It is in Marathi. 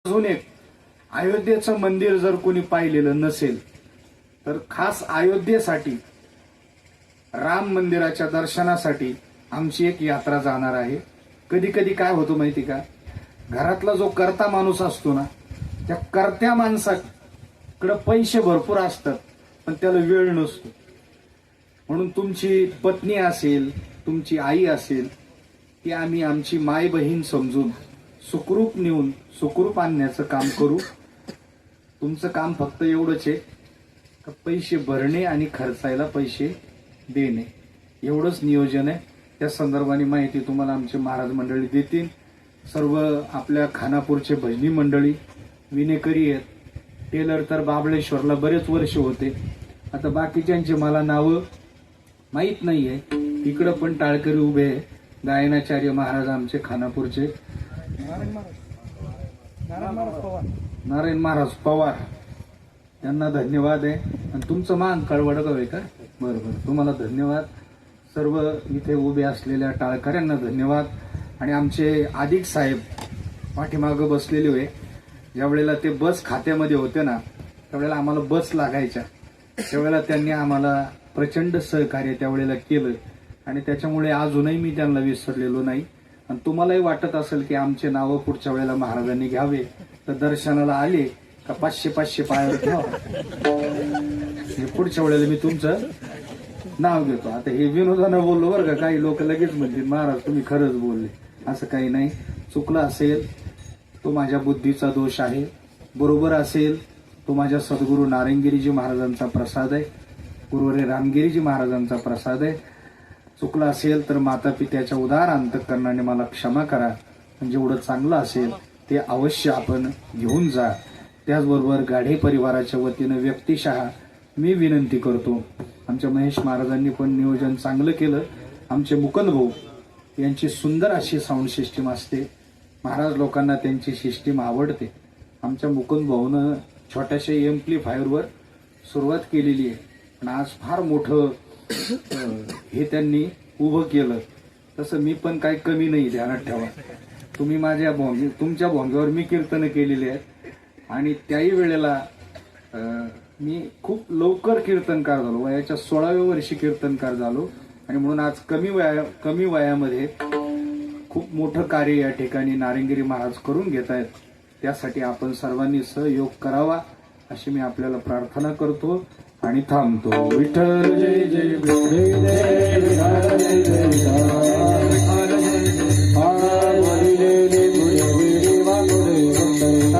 अजून एक अयोध्येचं मंदिर जर कोणी पाहिलेलं नसेल तर खास अयोध्येसाठी राम मंदिराच्या दर्शनासाठी आमची एक यात्रा जाणार आहे। कधी कधी काय होतं माहिती का, घरातला जो कर्ता माणूस असतो ना, त्या कर्त्या माणसाकडे पैसे भरपूर असतात पण त्याला वेळ नसतो। म्हणून तुमची पत्नी असेल, तुमची आई असेल, ती आम्ही आमची माय बहीण समजून सुखरूप नेऊन सुखरूप आणण्याचं काम करू। तुमचं काम फक्त एवढंच आहे का पैसे भरणे आणि खर्चायला पैसे देणे, एवढंच नियोजन आहे। त्या संदर्भाने माहिती तुम्हाला आमचे महाराज मंडळी देतील। सर्व आपल्या खानापूरचे भजनी मंडळी विनेकरी आहेत। टेलर तर बाबळेश्वरला बरेच वर्ष होते, आता बाकीच्यांचे मला नावं माहीत नाहीये। इकडं पण टाळकरी उभे आहे, गायनाचार्य महाराज आमचे खानापूरचे नारायण महाराज पवार, त्यांना धन्यवाद आहे। आणि तुमचं मान कळवडगाव आहे का? बरोबर, तुम्हाला धन्यवाद। सर्व इथे उभे असलेल्या टाळकऱ्यांना धन्यवाद। आणि आमचे अधिक साहेब पाठीमागं बसलेले होते, ज्यावेळेला ते बस खात्यामध्ये होते ना, त्यावेळेला आम्हाला बस लागायच्या, त्यावेळेला त्यांनी आम्हाला प्रचंड सहकार्य त्यावेळेला केलं आणि त्याच्यामुळे अजूनही मी त्यांना विसरलेलो नाही। आणि तुम्हालाही वाटत असेल की आमचे नावं पुढच्या वेळेला महाराजांनी घ्यावे तर दर्शनाला आले का 500-500 पायावर ठेवा, पुढच्या वेळेला मी तुमचं नाव घेतो। आता हे विनोदानं बोललो बरं का, काही लोक लगेच म्हणतील महाराज तुम्ही खरंच बोलले, असं काही नाही। चुकलं असेल तो माझ्या बुद्धीचा दोष आहे, बरोबर असेल तो माझ्या सद्गुरू नारायणगिरीजी महाराजांचा प्रसाद आहे, गुरुवरे रामगिरीजी महाराजांचा प्रसाद आहे। चुकलं असेल तर माता पित्याच्या उदार अंतःकरणाने मला क्षमा करा। जेवढं चांगलं असेल ते अवश्य आपण घेऊन जा। त्याचबरोबर गाढे परिवाराच्या वतीनं व्यक्तिशः मी विनंती करतो, आमच्या महेश महाराजांनी पण नियोजन चांगलं केलं। आमचे मुकुंद भाऊ यांची सुंदर अशी साऊंड सिस्टीम असते, महाराज लोकांना त्यांची सिस्टीम आवडते। आमच्या मुकुंद भाऊनं छोट्याशा एम्प्लिफायरवर सुरुवात केलेली आहे, पण आज फार मोठं हे त्यांनी उभं केलं। तसं मी पण काही कमी नाही, ध्यानात ठेवा। तुम्ही माझ्या तुमच्या भोंग्यावर मी कीर्तन केलेली आहेत आणि त्याही वेळेला मी खूप लवकर कीर्तनकार झालो, वयाच्या 16व्या वर्षी कीर्तनकार झालो। आणि म्हणून आज कमी वयामध्ये खूप मोठं कार्य या ठिकाणी नारायणगिरी महाराज करून घेत आहेत। त्यासाठी आपण सर्वांनी सहयोग करावा अशी मी आपल्याला प्रार्थना करतो आणि थांबतो। विठ्ठल जय जय विठ्ठल जय जय